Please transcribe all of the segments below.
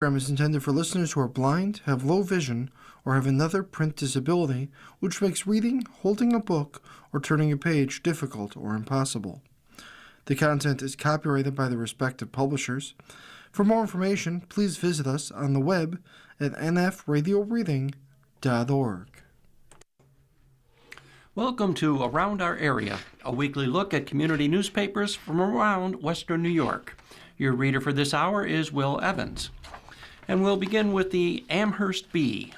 Program is intended for listeners who are blind, have low vision, or have another print disability, which makes reading, holding a book, or turning a page difficult or impossible. The content is copyrighted by the respective publishers. For more information, please visit us on the web at nfradioreading.org. Welcome to Around Our Area, a weekly look at community newspapers from around Western New York. Your reader for this hour is Will Evans. And we'll begin with the Amherst Bee.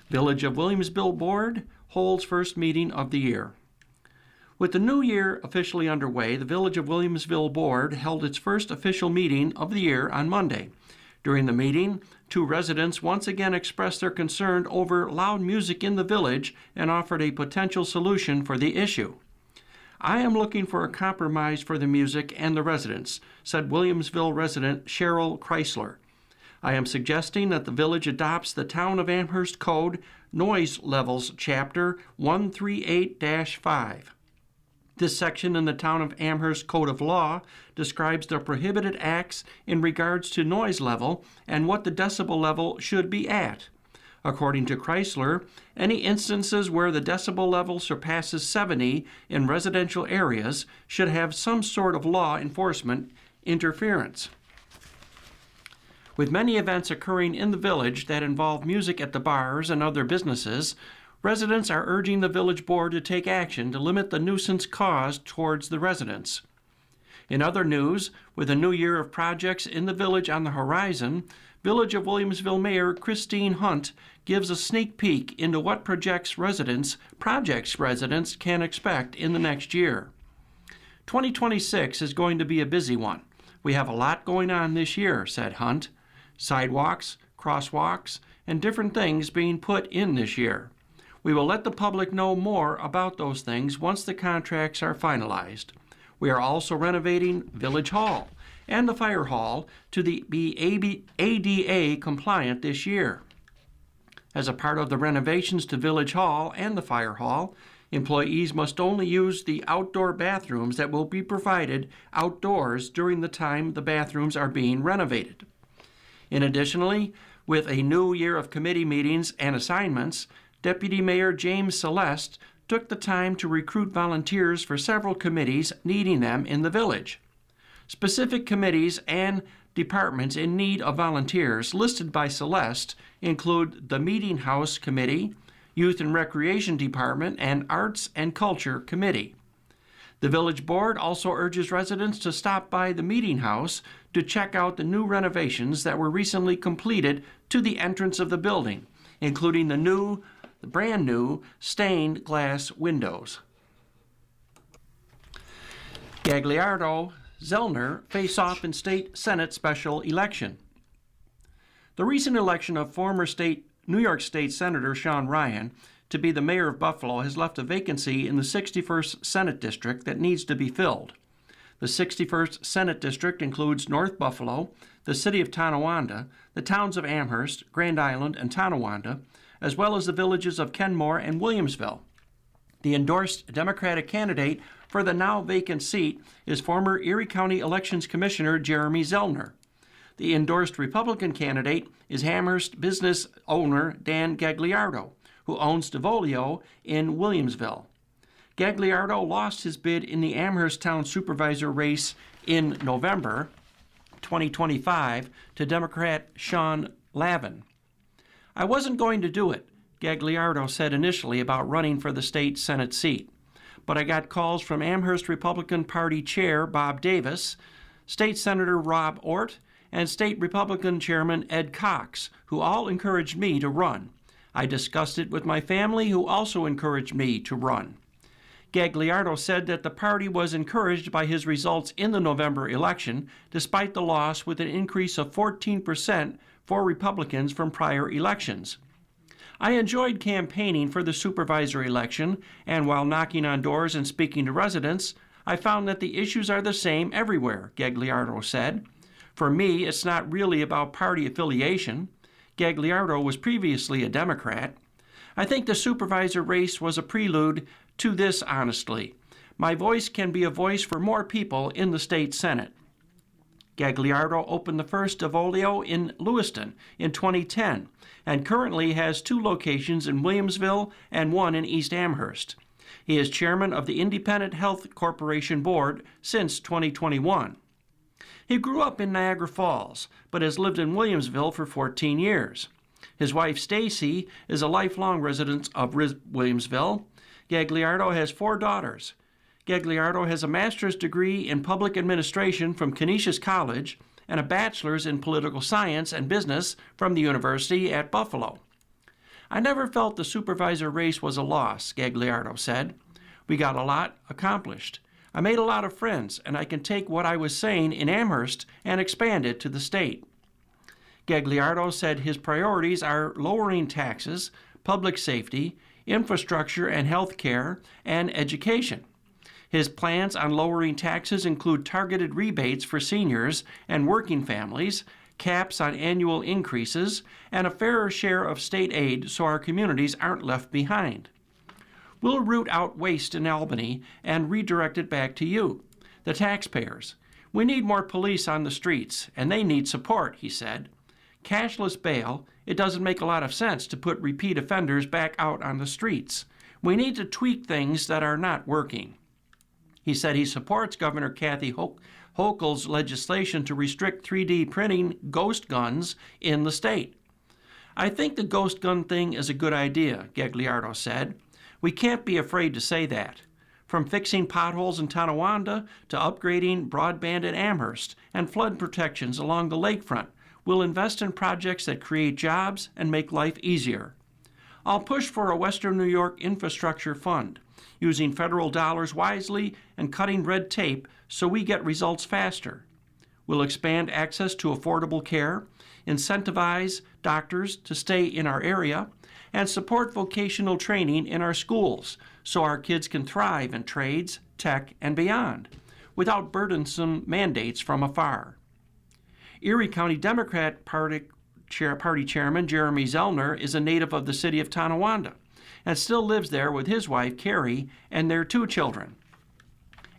Village of Williamsville Board holds first meeting of the year. With the new year officially underway, the Village of Williamsville Board held its first official meeting of the year on Monday. During the meeting, two residents once again expressed their concern over loud music in the village and offered a potential solution for the issue. "I am looking for a compromise for the music and the residents," said Williamsville resident Cheryl Chrysler. "I am suggesting that the village adopts the Town of Amherst Code Noise Levels Chapter 138-5. This section in the Town of Amherst Code of Law describes the prohibited acts in regards to noise level and what the decibel level should be at. According to Chrysler, any instances where the decibel level surpasses 70 in residential areas should have some sort of law enforcement interference. With many events occurring in the village that involve music at the bars and other businesses, residents are urging the village board to take action to limit the nuisance caused towards the residents." In other news, with a new year of projects in the village on the horizon, Village of Williamsville Mayor Christine Hunt gives a sneak peek into what projects residents can expect in the next year. 2026 is going to be a busy one. "We have a lot going on this year," said Hunt. "Sidewalks, crosswalks, and different things being put in this year. We will let the public know more about those things once the contracts are finalized. We are also renovating Village Hall and the Fire Hall to be ADA compliant this year. As a part of the renovations to Village Hall and the Fire Hall, employees must only use the outdoor bathrooms that will be provided outdoors during the time the bathrooms are being renovated. Additionally, with a new year of committee meetings and assignments, Deputy Mayor James Celeste took the time to recruit volunteers for several committees needing them in the village. Specific committees and departments in need of volunteers listed by Celeste include the Meeting House Committee, Youth and Recreation Department, and Arts and Culture Committee. The village board also urges residents to stop by the Meeting House to check out the new renovations that were recently completed to the entrance of the building, including the brand new stained glass windows. Gagliardo Zellner face off in state Senate special election. The recent election of former New York State Senator Sean Ryan to be the mayor of Buffalo has left a vacancy in the 61st Senate District that needs to be filled. The 61st Senate District includes North Buffalo, the city of Tonawanda, the towns of Amherst, Grand Island, and Tonawanda, as well as the villages of Kenmore and Williamsville. The endorsed Democratic candidate for the now vacant seat is former Erie County Elections Commissioner Jeremy Zellner. The endorsed Republican candidate is Amherst business owner Dan Gagliardo, who owns Devolio in Williamsville. Gagliardo lost his bid in the Amherst Town Supervisor race in November 2025 to Democrat Sean Lavin. "I wasn't going to do it," Gagliardo said initially about running for the state Senate seat. "But I got calls from Amherst Republican Party Chair Bob Davis, State Senator Rob Ort, and State Republican Chairman Ed Cox, who all encouraged me to run. I discussed it with my family, who also encouraged me to run." Gagliardo said that the party was encouraged by his results in the November election, despite the loss with an increase of 14% for Republicans from prior elections. "I enjoyed campaigning for the supervisor election, and while knocking on doors and speaking to residents, I found that the issues are the same everywhere," Gagliardo said. "For me, it's not really about party affiliation." Gagliardo was previously a Democrat. "I think the supervisor race was a prelude to this, honestly. My voice can be a voice for more people in the state Senate." Gagliardo opened the first Davolio in Lewiston in 2010 and currently has 2 locations in Williamsville and 1 in East Amherst. He is chairman of the Independent Health Corporation Board since 2021. He grew up in Niagara Falls, but has lived in Williamsville for 14 years. His wife, Stacy, is a lifelong resident of Williamsville. Gagliardo has 4 daughters. Gagliardo has a master's degree in public administration from Canisius College and a bachelor's in political science and business from the University at Buffalo. I never felt the supervisor race was a loss, Gagliardo said. We got a lot accomplished. I made a lot of friends, and I can take what I was saying in Amherst and expand it to the state. Gagliardo said his priorities are lowering taxes, public safety, infrastructure and health care, and education. His plans on lowering taxes include targeted rebates for seniors and working families, caps on annual increases, and a fairer share of state aid so our communities aren't left behind. We'll root out waste in Albany and redirect it back to you, the taxpayers. We need more police on the streets, and they need support, he said. Cashless bail, it doesn't make a lot of sense to put repeat offenders back out on the streets. We need to tweak things that are not working. He said he supports Governor Kathy Hochul's legislation to restrict 3D printing ghost guns in the state. I think the ghost gun thing is a good idea, Gagliardo said. We can't be afraid to say that. From fixing potholes in Tonawanda to upgrading broadband at Amherst and flood protections along the lakefront, we'll invest in projects that create jobs and make life easier. I'll push for a Western New York infrastructure fund, using federal dollars wisely and cutting red tape so we get results faster. We'll expand access to affordable care, incentivize doctors to stay in our area, and support vocational training in our schools so our kids can thrive in trades, tech, and beyond, without burdensome mandates from afar. Erie County Democrat Party Chairman Jeremy Zellner is a native of the city of Tonawanda and still lives there with his wife, Carrie, and their 2 children.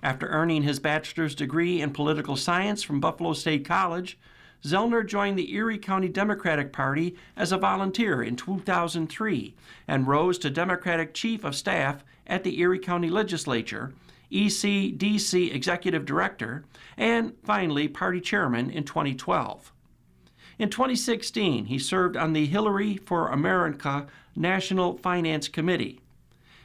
After earning his bachelor's degree in political science from Buffalo State College, Zellner joined the Erie County Democratic Party as a volunteer in 2003 and rose to Democratic Chief of Staff at the Erie County Legislature, ECDC Executive Director, and finally Party Chairman in 2012. In 2016, he served on the Hillary for America National Finance Committee.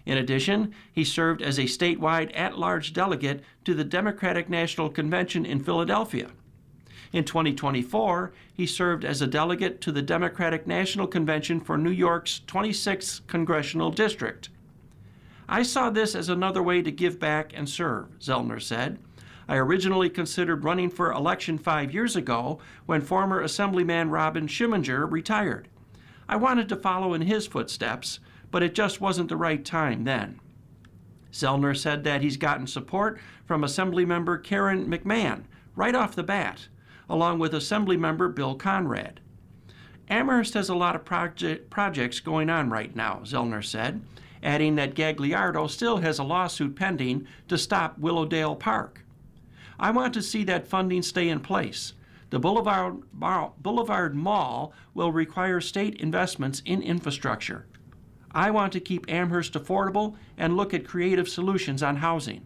In addition, he served as a statewide at-large delegate to the Democratic National Convention in Philadelphia. In 2024, he served as a delegate to the Democratic National Convention for New York's 26th Congressional District. I saw this as another way to give back and serve, Zellner said. I originally considered running for election 5 years ago when former Assemblyman Robin Schimminger retired. I wanted to follow in his footsteps, but it just wasn't the right time then. Zellner said that he's gotten support from Assemblymember Karen McMahon right off the bat, along with Assemblymember Bill Conrad. Amherst has a lot of projects going on right now, Zellner said, adding that Gagliardo still has a lawsuit pending to stop Willowdale Park. I want to see that funding stay in place. The Boulevard Mall will require state investments in infrastructure. I want to keep Amherst affordable and look at creative solutions on housing.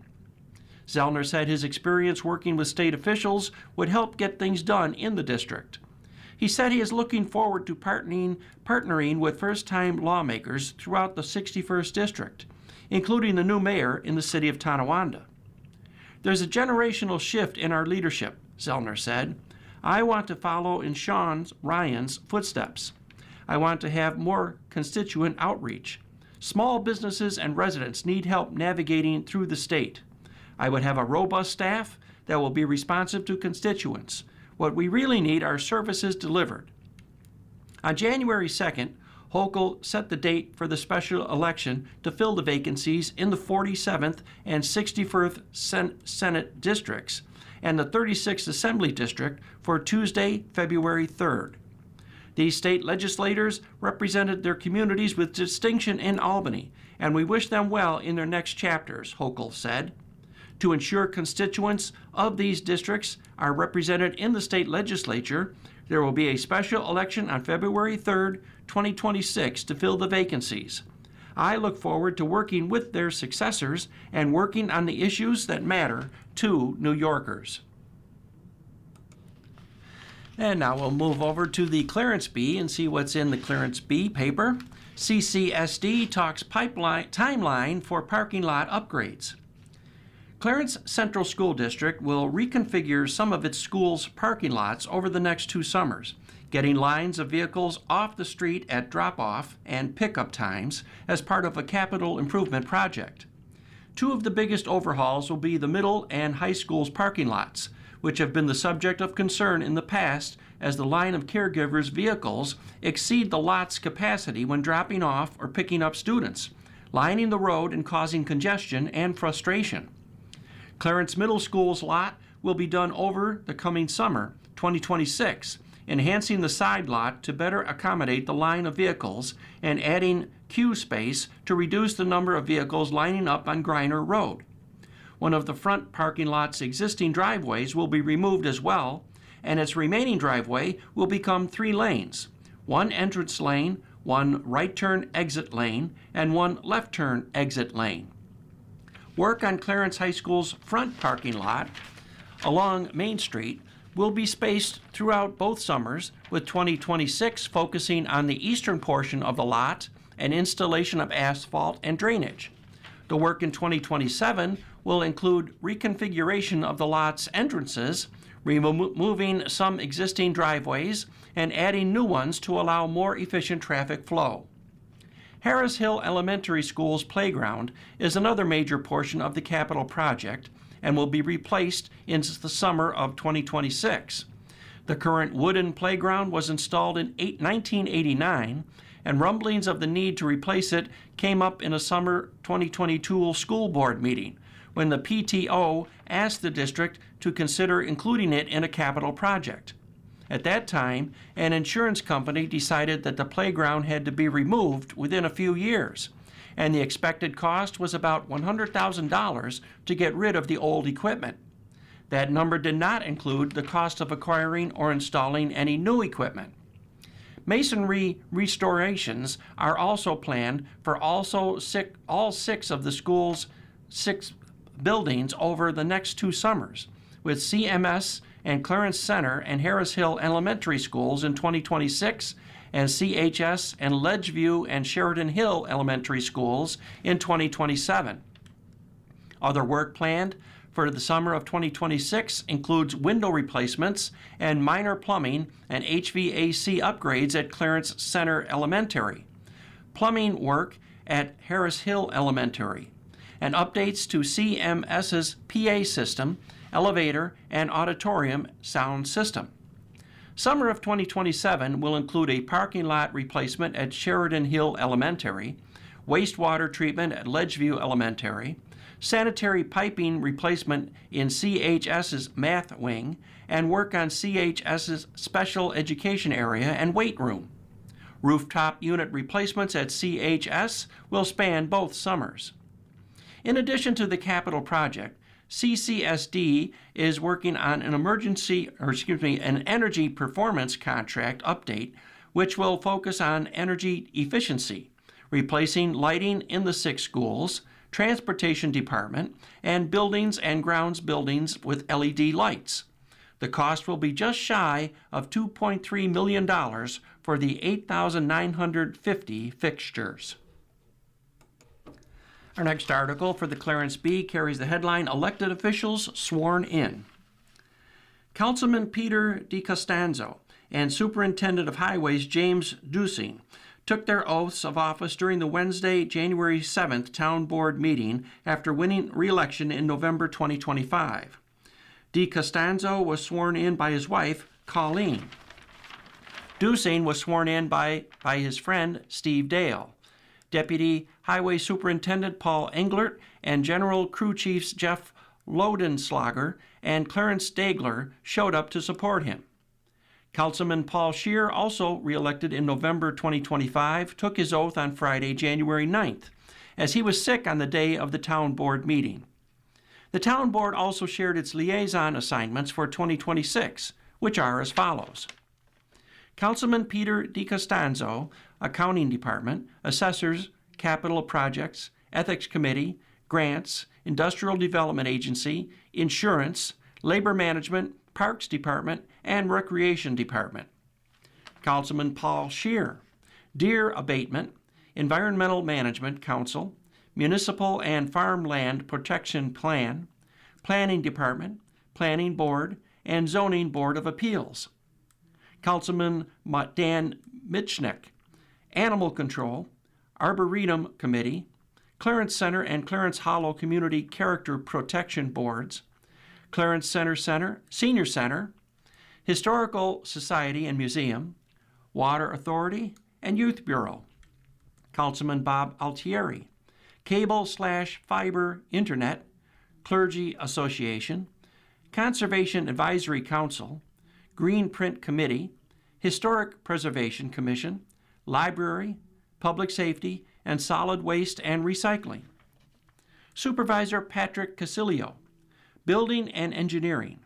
Zellner said his experience working with state officials would help get things done in the district. He said he is looking forward to partnering with first-time lawmakers throughout the 61st District, including the new mayor in the city of Tonawanda. There's a generational shift in our leadership, Zellner said. I want to follow in Ryan's footsteps. I want to have more constituent outreach. Small businesses and residents need help navigating through the state. I would have a robust staff that will be responsive to constituents. What we really need are services delivered. On January 2nd, Hochul set the date for the special election to fill the vacancies in the 47th and 61st Senate districts and the 36th Assembly District for Tuesday, February 3rd. These state legislators represented their communities with distinction in Albany, and we wish them well in their next chapters, Hochul said. To ensure constituents of these districts are represented in the state legislature, there will be a special election on February 3rd, 2026 to fill the vacancies. I look forward to working with their successors and working on the issues that matter to New Yorkers. And now we'll move over to the Clarence Bee and see what's in the Clarence Bee paper. CCSD talks pipeline timeline for parking lot upgrades. Clarence Central School District will reconfigure some of its school's parking lots over the next 2 summers, getting lines of vehicles off the street at drop-off and pickup times as part of a capital improvement project. 2 of the biggest overhauls will be the middle and high school's parking lots, which have been the subject of concern in the past as the line of caregivers' vehicles exceed the lot's capacity when dropping off or picking up students, lining the road and causing congestion and frustration. Clarence Middle School's lot will be done over the coming summer, 2026, enhancing the side lot to better accommodate the line of vehicles and adding queue space to reduce the number of vehicles lining up on Griner Road. One of the front parking lot's existing driveways will be removed as well, and its remaining driveway will become 3 lanes, 1 entrance lane, 1 right turn exit lane, and 1 left turn exit lane. Work on Clarence High School's front parking lot along Main Street will be spaced throughout both summers, with 2026 focusing on the eastern portion of the lot and installation of asphalt and drainage. The work in 2027 will include reconfiguration of the lot's entrances, removing some existing driveways, and adding new ones to allow more efficient traffic flow. Harris Hill Elementary School's playground is another major portion of the capital project and will be replaced in the summer of 2026. The current wooden playground was installed in 1989, and rumblings of the need to replace it came up in a summer 2022 school board meeting when the PTO asked the district to consider including it in a capital project. At that time, an insurance company decided that the playground had to be removed within a few years, and the expected cost was about $100,000 to get rid of the old equipment. That number did not include the cost of acquiring or installing any new equipment. Masonry restorations are also planned for all 6 of the school's 6 buildings over the next 2 summers, with CMS and Clarence Center and Harris Hill Elementary Schools in 2026, and CHS and Ledgeview and Sheridan Hill Elementary Schools in 2027. Other work planned for the summer of 2026 includes window replacements and minor plumbing and HVAC upgrades at Clarence Center Elementary, plumbing work at Harris Hill Elementary, and updates to CMS's PA system, elevator, and auditorium sound system. Summer of 2027 will include a parking lot replacement at Sheridan Hill Elementary, wastewater treatment at Ledgeview Elementary, sanitary piping replacement in CHS's math wing, and work on CHS's special education area and weight room. Rooftop unit replacements at CHS will span both summers. In addition to the capital project, CCSD is working on an energy performance contract update, which will focus on energy efficiency, replacing lighting in the 6 schools, transportation department, and buildings and grounds buildings with LED lights. The cost will be just shy of $2.3 million for the 8,950 fixtures. Our next article for the Clarence Bee carries the headline, Elected Officials Sworn In. Councilman Peter DiCostanzo and Superintendent of Highways James Dusing took their oaths of office during the Wednesday, January 7th Town Board meeting after winning re-election in November 2025. DiCostanzo was sworn in by his wife, Colleen. Dusing was sworn in by his friend, Steve Dale. Deputy Highway Superintendent Paul Englert and General Crew Chiefs Jeff Lodenslager and Clarence Dagler showed up to support him. Councilman Paul Scheer, also re-elected in November 2025, took his oath on Friday, January 9th, as he was sick on the day of the town board meeting. The town board also shared its liaison assignments for 2026, which are as follows. Councilman Peter DiCostanzo, Accounting Department, Assessors, Capital Projects, Ethics Committee, Grants, Industrial Development Agency, Insurance, Labor Management, Parks Department, and Recreation Department. Councilman Paul Scheer, Deer Abatement, Environmental Management Council, Municipal and Farmland Protection Plan, Planning Department, Planning Board, and Zoning Board of Appeals. Councilman Dan Michnick, Animal Control, Arboretum Committee, Clarence Center and Clarence Hollow Community Character Protection Boards, Clarence Senior Center, Historical Society and Museum, Water Authority, and Youth Bureau. Councilman Bob Altieri, Cable/Fiber Internet, Clergy Association, Conservation Advisory Council, Green Print Committee, Historic Preservation Commission, Library, Public Safety, and Solid Waste and Recycling. Supervisor Patrick Casilio, Building and Engineering,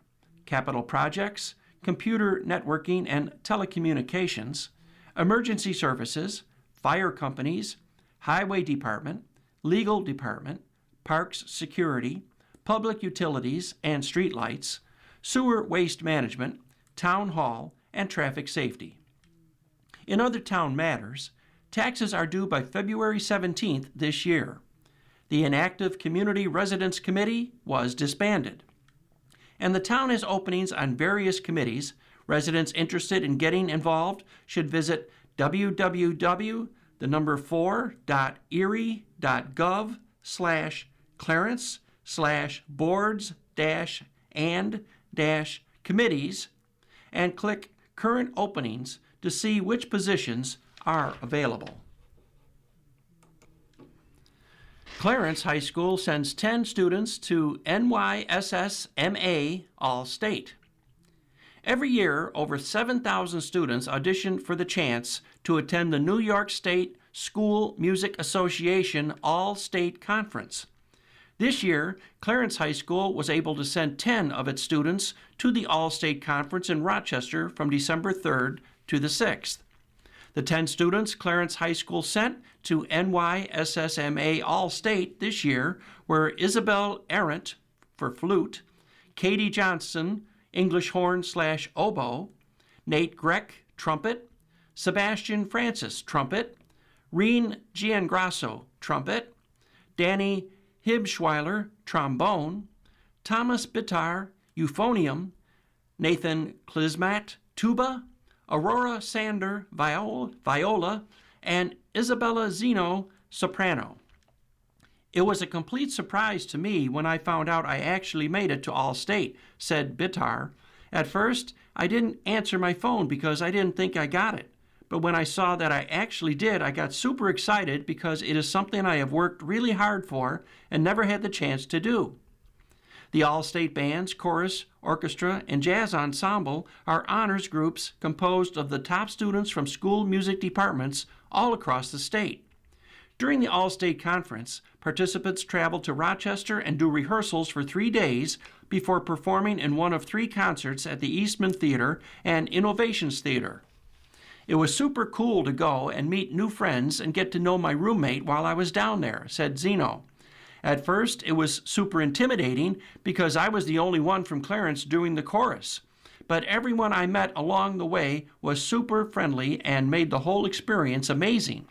Capital Projects, Computer Networking and Telecommunications, Emergency Services, Fire Companies, Highway Department, Legal Department, Parks Security, Public Utilities and Streetlights, Sewer Waste Management, Town Hall, and Traffic Safety. In other town matters, taxes are due by February 17th this year. The inactive Community Residence Committee was disbanded. And the town has openings on various committees. Residents interested in getting involved should visit www.erie.gov/clearance/boards-and-committees and click Current Openings to see which positions are available. Clarence High School sends 10 students to NYSSMA All-State. Every year, over 7,000 students audition for the chance to attend the New York State School Music Association All-State Conference. This year, Clarence High School was able to send 10 of its students to the All-State Conference in Rochester from December 3rd to the 6th. The 10 students Clarence High School sent to NYSSMA All-State this year were Isabel Arendt for flute, Katie Johnson, English horn/oboe, Nate Greck, trumpet, Sebastian Francis, trumpet, Reen Giangrasso, trumpet, Danny Hibschweiler, trombone, Thomas Bitar, euphonium, Nathan Klismat, tuba, Aurora Sander, viola, and Isabella Zeno, soprano. It was a complete surprise to me when I found out I actually made it to All-State, said Bitar. At first, I didn't answer my phone because I didn't think I got it. But when I saw that I actually did, I got super excited because it is something I have worked really hard for and never had the chance to do. The All-State Bands, Chorus, Orchestra, and Jazz Ensemble are honors groups composed of the top students from school music departments all across the state. During the All-State Conference, participants travel to Rochester and do rehearsals for 3 days before performing in one of 3 concerts at the Eastman Theater and Innovations Theater. It was super cool to go and meet new friends and get to know my roommate while I was down there, said Zeno. At first, it was super intimidating because I was the only one from Clarence doing the chorus. But everyone I met along the way was super friendly and made the whole experience amazing.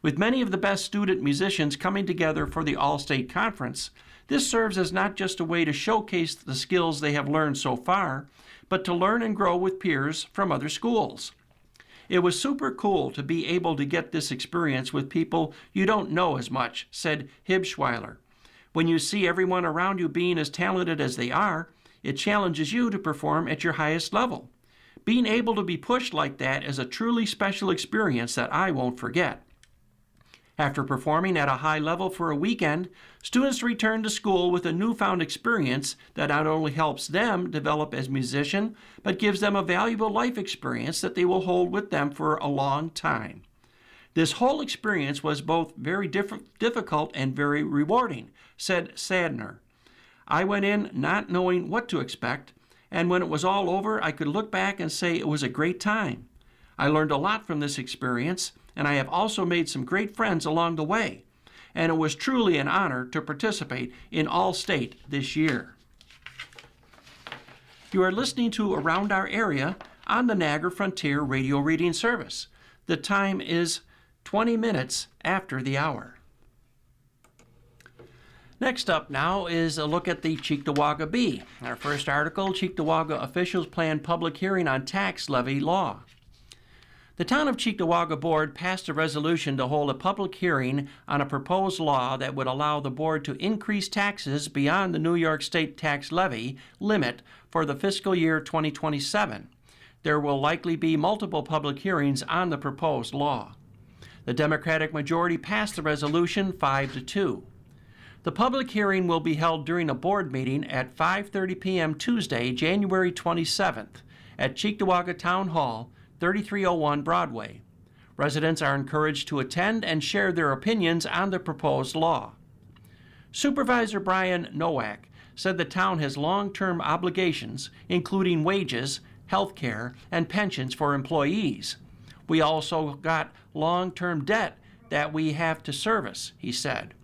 With many of the best student musicians coming together for the All-State Conference, this serves as not just a way to showcase the skills they have learned so far, but to learn and grow with peers from other schools. It was super cool to be able to get this experience with people you don't know as much, said Hibschweiler. When you see everyone around you being as talented as they are, it challenges you to perform at your highest level. Being able to be pushed like that is a truly special experience that I won't forget. After performing at a high level for a weekend, students return to school with a newfound experience that not only helps them develop as musicians, but gives them a valuable life experience that they will hold with them for a long time. This whole experience was both very difficult and very rewarding, said Sadner. I went in not knowing what to expect, and when it was all over, I could look back and say it was a great time. I learned a lot from this experience, and I have also made some great friends along the way, and it was truly an honor to participate in All-State this year. You are listening to Around Our Area on the Niagara Frontier Radio Reading Service. The time is 20 minutes after the hour. Next up now is a look at the Cheektowaga Bee. Our first article, Cheektowaga officials plan public hearing on tax levy law. The Town of Cheektowaga Board passed a resolution to hold a public hearing on a proposed law that would allow the board to increase taxes beyond the New York State tax levy limit for the fiscal year 2027. There will likely be multiple public hearings on the proposed law. The Democratic majority passed the resolution 5-2. The public hearing will be held during a board meeting at 5:30 p.m. Tuesday, January 27th at Cheektowaga Town Hall, 3301 Broadway. Residents are encouraged to attend and share their opinions on the proposed law. Supervisor Brian Nowak said the town has long-term obligations, including wages, health care, and pensions for employees. We also got long-term debt that we have to service, he said.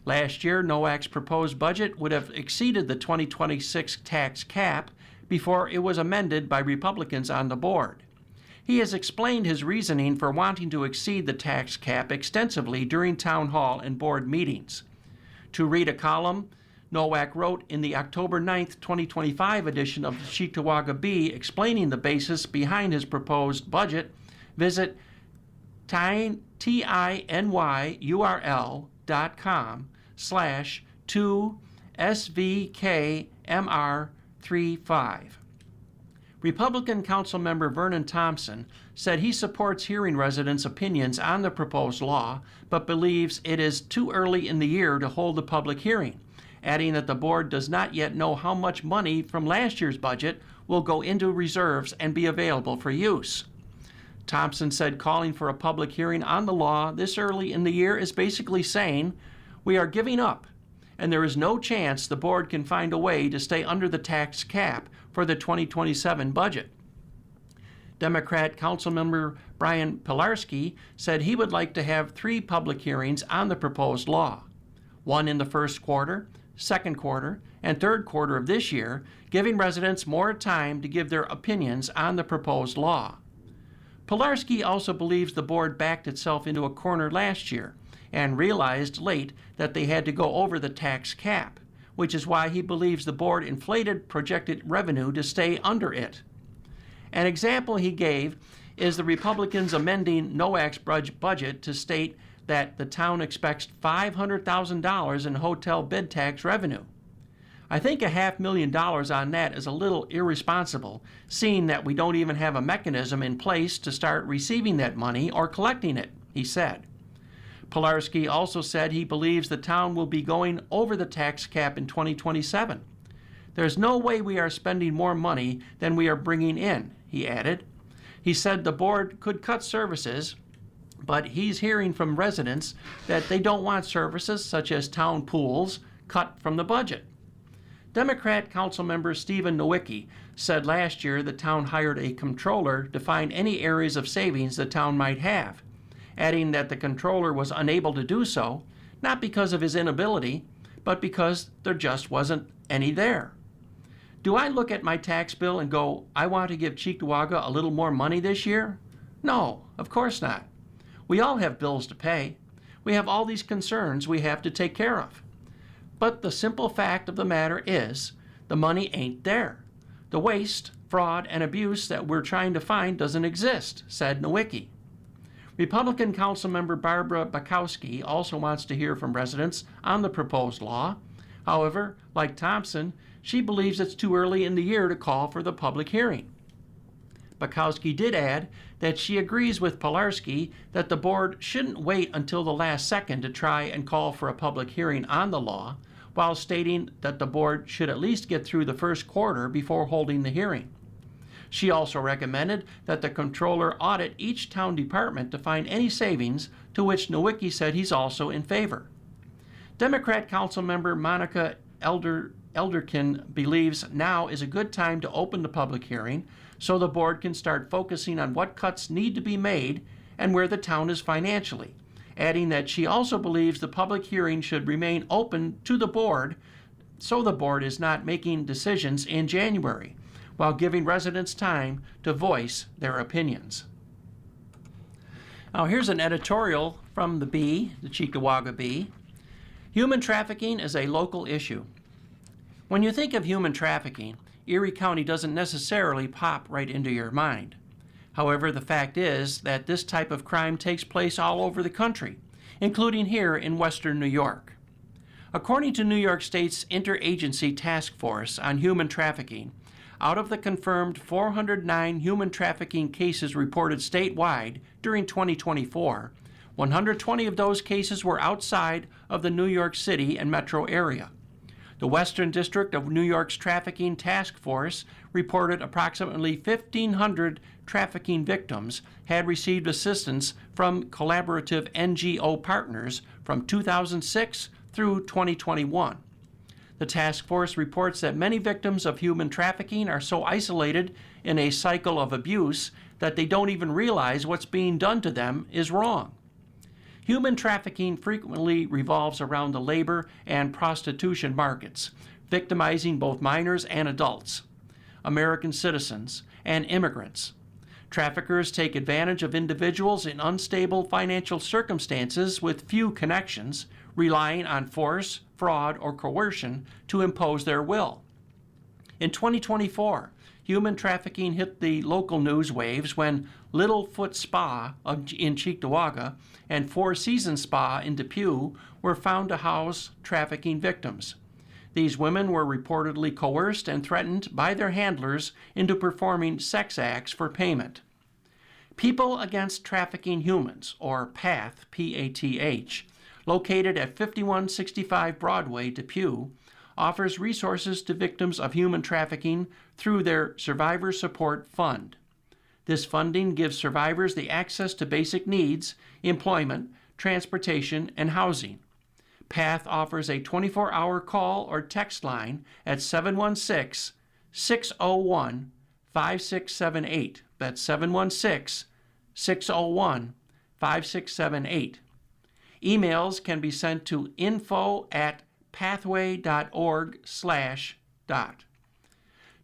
Last year, Nowak's proposed budget would have exceeded the 2026 tax cap before it was amended by Republicans on the board. He has explained his reasoning for wanting to exceed the tax cap extensively during town hall and board meetings. To read a column, Nowak wrote in the October 9, 2025 edition of the Cheektowaga Bee explaining the basis behind his proposed budget. Visit tinyurl.com/2SVKMR35. Republican Councilmember Vernon Thompson said he supports hearing residents' opinions on the proposed law, but believes it is too early in the year to hold a public hearing, adding that the board does not yet know how much money from last year's budget will go into reserves and be available for use. Thompson said calling for a public hearing on the law this early in the year is basically saying, we are giving up, and there is no chance the board can find a way to stay under the tax cap for the 2027 budget. Democrat Councilmember Brian Pilarski said he would like to have 3 public hearings on the proposed law, one in the first quarter, second quarter, and third quarter of this year, giving residents more time to give their opinions on the proposed law. Pilarski also believes the board backed itself into a corner last year and realized late that they had to go over the tax cap, which is why he believes the board inflated projected revenue to stay under it. An example he gave is the Republicans amending Nowak's budget to state that the town expects $500,000 in hotel bed tax revenue. I think $500,000 on that is a little irresponsible, seeing that we don't even have a mechanism in place to start receiving that money or collecting it, he said. Pilarski also said he believes the town will be going over the tax cap in 2027. There's no way we are spending more money than we are bringing in, he added. He said the board could cut services, but he's hearing from residents that they don't want services such as town pools cut from the budget. Democrat Councilmember Stephen Nowicki said last year the town hired a comptroller to find any areas of savings the town might have, adding that the comptroller was unable to do so, not because of his inability, but because there just wasn't any there. Do I look at my tax bill and go, I want to give Cheektowaga a little more money this year? No, of course not. We all have bills to pay. We have all these concerns we have to take care of. But the simple fact of the matter is, the money ain't there. The waste, fraud, and abuse that we're trying to find doesn't exist, said Nowicki. Republican Councilmember Barbara Bukowski also wants to hear from residents on the proposed law. However, like Thompson, she believes it's too early in the year to call for the public hearing. Bukowski did add that she agrees with Pilarski that the board shouldn't wait until the last second to try and call for a public hearing on the law, while stating that the board should at least get through the first quarter before holding the hearing. She also recommended that the comptroller audit each town department to find any savings, to which Nowicki said he's also in favor. Democrat Councilmember Monica Elderkin believes now is a good time to open the public hearing so the board can start focusing on what cuts need to be made and where the town is financially, adding that she also believes the public hearing should remain open to the board so the board is not making decisions in January, while giving residents time to voice their opinions. Now here's an editorial from the Bee, the Cheektowaga Bee. Human trafficking is a local issue. When you think of human trafficking, Erie County doesn't necessarily pop right into your mind. However, the fact is that this type of crime takes place all over the country, including here in Western New York. According to New York State's Interagency Task Force on Human Trafficking, out of the confirmed 409 human trafficking cases reported statewide during 2024, 120 of those cases were outside of the New York City and metro area. The Western District of New York's Trafficking Task Force reported approximately 1,500 trafficking victims had received assistance from collaborative NGO partners from 2006 through 2021. The task force reports that many victims of human trafficking are so isolated in a cycle of abuse that they don't even realize what's being done to them is wrong. Human trafficking frequently revolves around the labor and prostitution markets, victimizing both minors and adults, American citizens, and immigrants. Traffickers take advantage of individuals in unstable financial circumstances with few connections, relying on force, fraud, or coercion to impose their will. In 2024, human trafficking hit the local news waves when Littlefoot Spa in Cheektowaga and Four Seasons Spa in Depew were found to house trafficking victims. These women were reportedly coerced and threatened by their handlers into performing sex acts for payment. People Against Trafficking Humans, or PATH, P-A-T-H, located at 5165 Broadway, Depew, offers resources to victims of human trafficking through their Survivor Support Fund. This funding gives survivors the access to basic needs, employment, transportation, and housing. PATH offers a 24-hour call or text line at 716-601-5678. That's 716-601-5678. Emails can be sent to info@pathway.org/dot.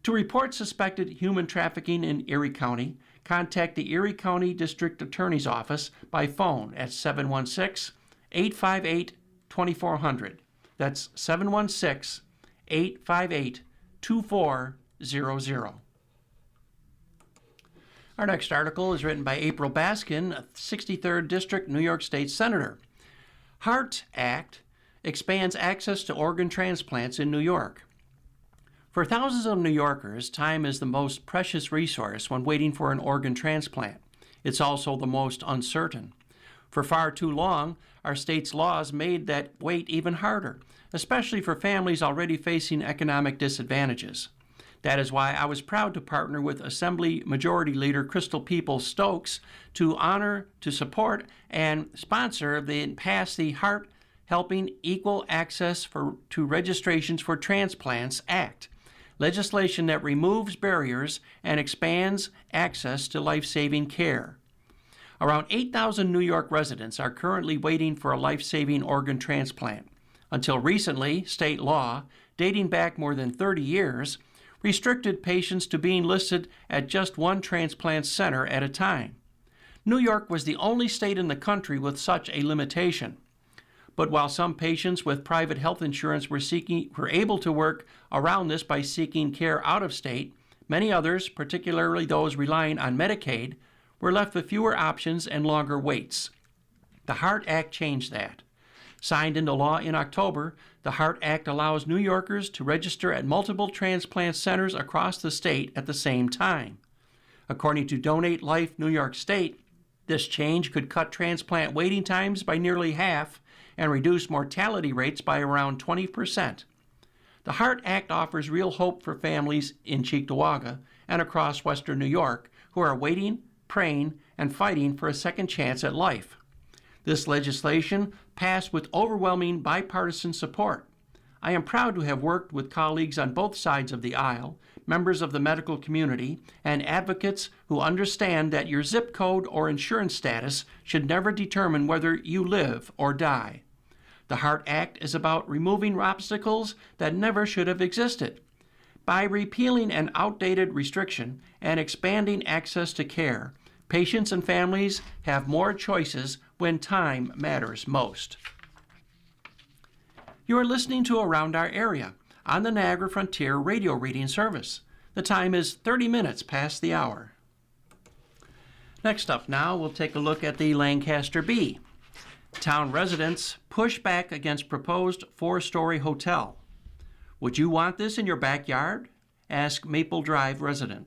To report suspected human trafficking in Erie County, contact the Erie County District Attorney's Office by phone at 716-858-2400. That's 716-858-2400. Our next article is written by April Baskin, a 63rd District New York State Senator. HEART Act expands access to organ transplants in New York. For thousands of New Yorkers, time is the most precious resource when waiting for an organ transplant. It's also the most uncertain. For far too long, our state's laws made that wait even harder, especially for families already facing economic disadvantages. That is why I was proud to partner with Assembly Majority Leader Crystal Peoples-Stokes to honor, to support, and sponsor and pass the Heart Helping Equal Access to Registrations for Transplants Act, legislation that removes barriers and expands access to life-saving care. Around 8,000 New York residents are currently waiting for a life-saving organ transplant. Until recently, state law, dating back more than 30 years, restricted patients to being listed at just one transplant center at a time. New York was the only state in the country with such a limitation. But while some patients with private health insurance were able to work around this by seeking care out of state, many others, particularly those relying on Medicaid, were left with fewer options and longer waits. The HEART Act changed that. Signed into law in October, the HEART Act allows New Yorkers to register at multiple transplant centers across the state at the same time. According to Donate Life New York State, this change could cut transplant waiting times by nearly half and reduce mortality rates by around 20%. The HEART Act offers real hope for families in Cheektowaga and across Western New York who are waiting, praying, and fighting for a second chance at life. This legislation passed with overwhelming bipartisan support. I am proud to have worked with colleagues on both sides of the aisle, members of the medical community, and advocates who understand that your zip code or insurance status should never determine whether you live or die. The HEART Act is about removing obstacles that never should have existed. By repealing an outdated restriction and expanding access to care, patients and families have more choices when time matters most. You are listening to Around Our Area on the Niagara Frontier radio reading service. The time is 30 minutes past the hour. Next up now, we'll take a look at the Lancaster Bee. Town residents push back against proposed 4-story hotel. Would you want this in your backyard? Asked Maple Drive resident.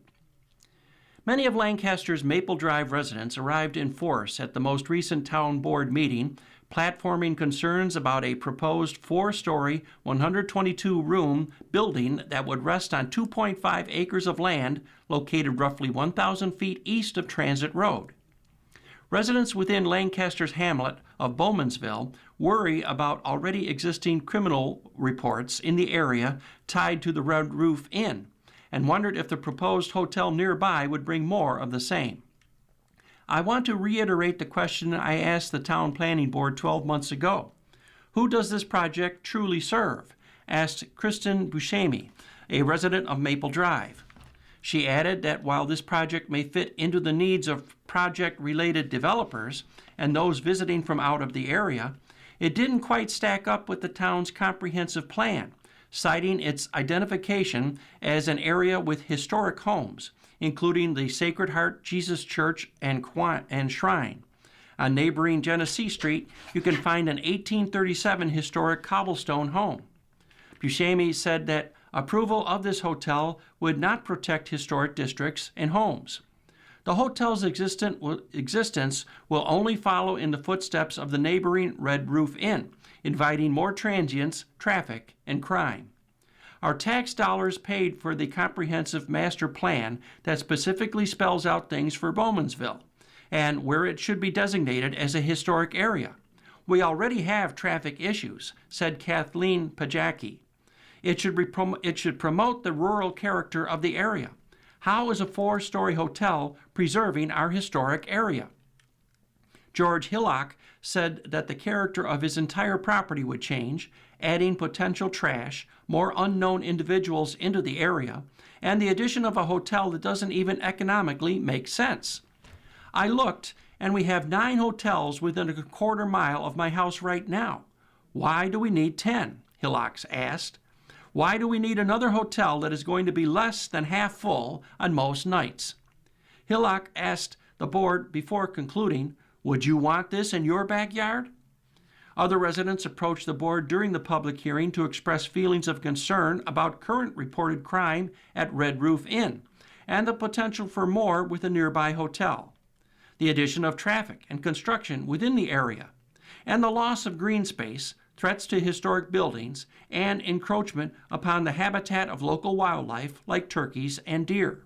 Many of Lancaster's Maple Drive residents arrived in force at the most recent town board meeting, platforming concerns about a proposed 4-story, 122-room building that would rest on 2.5 acres of land located roughly 1,000 feet east of Transit Road. Residents within Lancaster's hamlet of Bowmansville worry about already existing criminal reports in the area tied to the Red Roof Inn, and wondered if the proposed hotel nearby would bring more of the same. I want to reiterate the question I asked the Town Planning Board 12 months ago. Who does this project truly serve? Asked Kristen Buscemi, a resident of Maple Drive. She added that while this project may fit into the needs of project-related developers and those visiting from out of the area, it didn't quite stack up with the town's comprehensive plan, citing its identification as an area with historic homes, including the Sacred Heart Jesus Church and Shrine. On neighboring Genesee Street, you can find an 1837 historic cobblestone home. Buscemi said that approval of this hotel would not protect historic districts and homes. The hotel's existence will only follow in the footsteps of the neighboring Red Roof Inn, inviting more transients, traffic, and crime. Our tax dollars paid for the comprehensive master plan that specifically spells out things for Bowmansville and where it should be designated as a historic area. We already have traffic issues, said Kathleen Pajacki. It should promote the rural character of the area. How is a 4-story hotel preserving our historic area? George Hillock said that the character of his entire property would change, adding potential trash, more unknown individuals into the area, and the addition of a hotel that doesn't even economically make sense. I looked, and we have 9 hotels within a quarter mile of my house right now. Why do we need 10? Hillock asked. Why do we need another hotel that is going to be less than half full on most nights? Hillock asked the board before concluding, would you want this in your backyard? Other residents approached the board during the public hearing to express feelings of concern about current reported crime at Red Roof Inn and the potential for more with a nearby hotel, the addition of traffic and construction within the area, and the loss of green space, threats to historic buildings, and encroachment upon the habitat of local wildlife like turkeys and deer.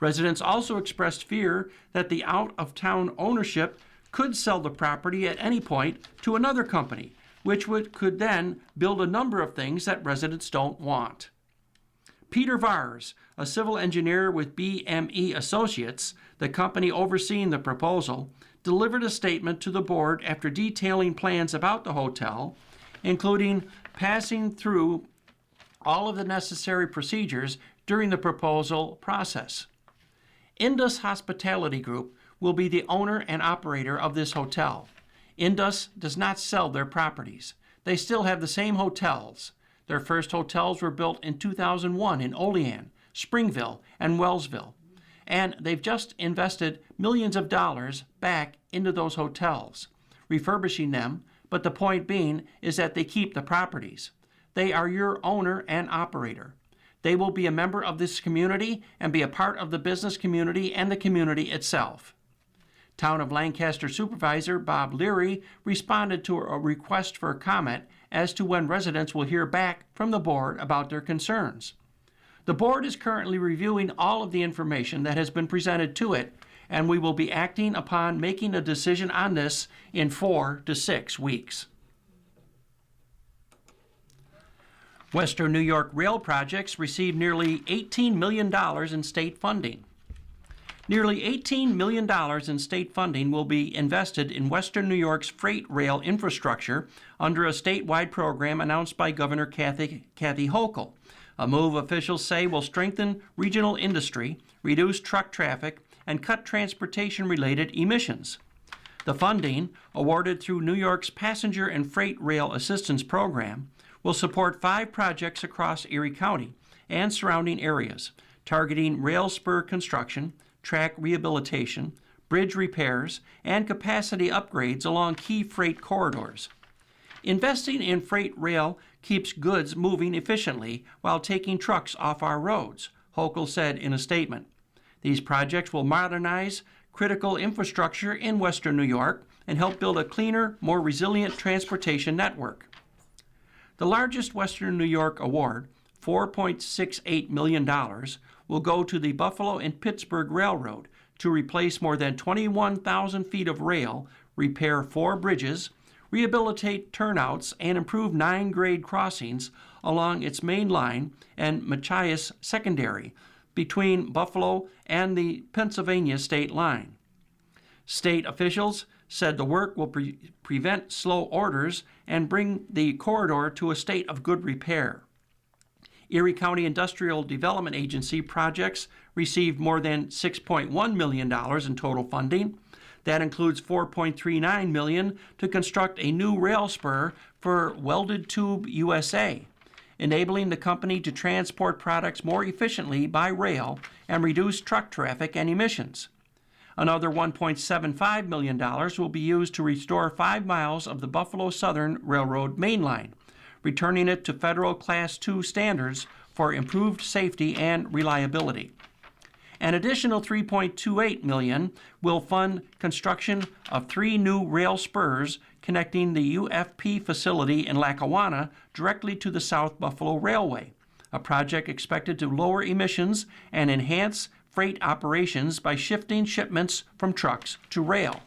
Residents also expressed fear that the out-of-town ownership could sell the property at any point to another company, which could then build a number of things that residents don't want. Peter Vars, a civil engineer with BME Associates, the company overseeing the proposal, delivered a statement to the board after detailing plans about the hotel, including passing through all of the necessary procedures during the proposal process. Indus Hospitality Group will be the owner and operator of this hotel. Indus does not sell their properties. They still have the same hotels. Their first hotels were built in 2001 in Olean, Springville, and Wellsville, and they've just invested millions of dollars back into those hotels, refurbishing them, but the point being is that they keep the properties. They are your owner and operator. They will be a member of this community and be a part of the business community and the community itself. Town of Lancaster Supervisor Bob Leary responded to a request for comment as to when residents will hear back from the board about their concerns. The board is currently reviewing all of the information that has been presented to it, and we will be acting upon making a decision on this in 4 to 6 weeks. Western New York rail projects received nearly $18 million in state funding. Nearly $18 million in state funding will be invested in Western New York's freight rail infrastructure under a statewide program announced by Governor Kathy Hochul, a move officials say will strengthen regional industry, reduce truck traffic, and cut transportation-related emissions. The funding, awarded through New York's Passenger and Freight Rail Assistance Program, will support 5 projects across Erie County and surrounding areas, targeting rail spur construction, track rehabilitation, bridge repairs, and capacity upgrades along key freight corridors. Investing in freight rail keeps goods moving efficiently while taking trucks off our roads, Hochul said in a statement. These projects will modernize critical infrastructure in Western New York and help build a cleaner, more resilient transportation network. The largest Western New York award, $4.68 million, will go to the Buffalo and Pittsburgh Railroad to replace more than 21,000 feet of rail, repair 4 bridges, rehabilitate turnouts, and improve 9 grade crossings along its main line and Machias Secondary between Buffalo and the Pennsylvania state line. State officials said the work will prevent slow orders and bring the corridor to a state of good repair. Erie County Industrial Development Agency projects received more than $6.1 million in total funding. That includes $4.39 million to construct a new rail spur for Welded Tube USA, enabling the company to transport products more efficiently by rail and reduce truck traffic and emissions. Another $1.75 million will be used to restore 5 miles of the Buffalo Southern Railroad main line, returning it to federal Class II standards for improved safety and reliability. An additional $3.28 million will fund construction of 3 new rail spurs connecting the UFP facility in Lackawanna directly to the South Buffalo Railway, a project expected to lower emissions and enhance freight operations by shifting shipments from trucks to rail.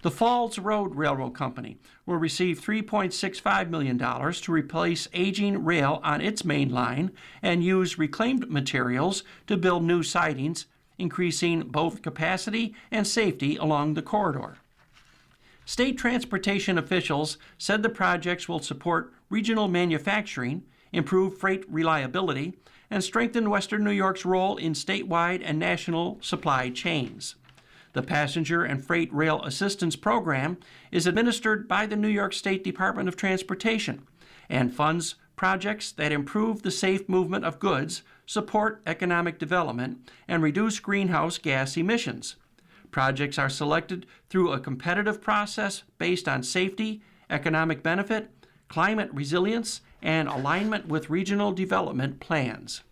The Falls Road Railroad Company will receive $3.65 million to replace aging rail on its main line and use reclaimed materials to build new sidings, increasing both capacity and safety along the corridor. State transportation officials said the projects will support regional manufacturing, improve freight reliability, and strengthen Western New York's role in statewide and national supply chains. The Passenger and Freight Rail Assistance Program is administered by the New York State Department of Transportation and funds projects that improve the safe movement of goods, support economic development, and reduce greenhouse gas emissions. Projects are selected through a competitive process based on safety, economic benefit, climate resilience, and alignment with regional development plans.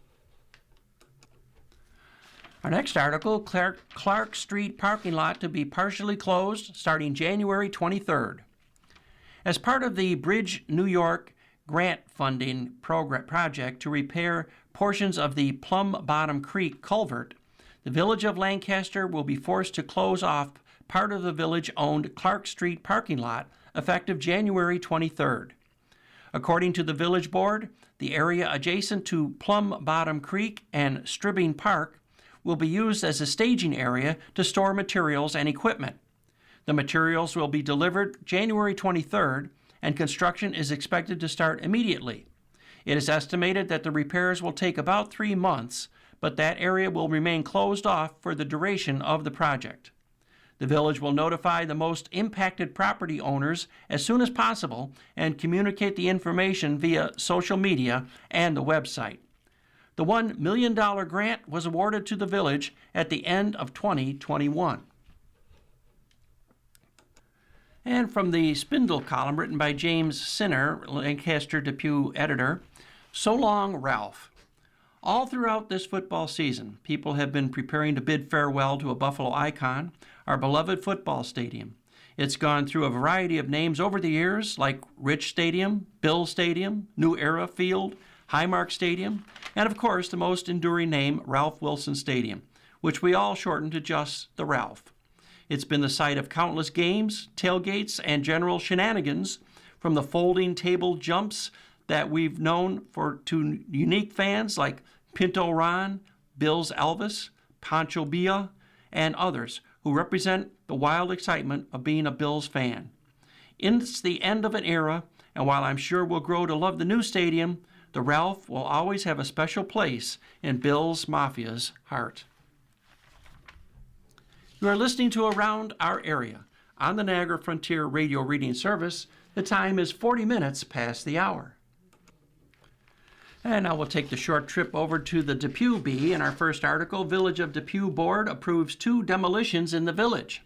Our next article, Clark Street parking lot to be partially closed starting January 23rd. As part of the Bridge New York grant funding project to repair portions of the Plum Bottom Creek culvert, the Village of Lancaster will be forced to close off part of the village-owned Clark Street parking lot effective January 23rd. According to the Village Board, the area adjacent to Plum Bottom Creek and Stribbing Park will be used as a staging area to store materials and equipment. The materials will be delivered January 23rd, and construction is expected to start immediately. It is estimated that the repairs will take about 3 months, but that area will remain closed off for the duration of the project. The village will notify the most impacted property owners as soon as possible and communicate the information via social media and the website. The $1 million grant was awarded to the village at the end of 2021. And from the Spindle column written by James Sinner, Lancaster Depew editor, So long, Ralph. All throughout this football season, people have been preparing to bid farewell to a Buffalo icon, our beloved football stadium. It's gone through a variety of names over the years, like Rich Stadium, Bill Stadium, New Era Field, Highmark Stadium, and of course the most enduring name, Ralph Wilson Stadium, which we all shorten to just the Ralph. It's been the site of countless games, tailgates, and general shenanigans, from the folding table jumps that we've known to unique fans like Pinto Ron, Bills Elvis, Pancho Villa, and others who represent the wild excitement of being a Bills fan. It's the end of an era, and while I'm sure we'll grow to love the new stadium, the Ralph will always have a special place in Bills Mafia's heart. You are listening to Around Our Area on the Niagara Frontier Radio Reading Service. The time is 40 minutes past the hour. And now we'll take the short trip over to the Depew Bee. In our first article, Village of Depew Board approves 2 demolitions in the village.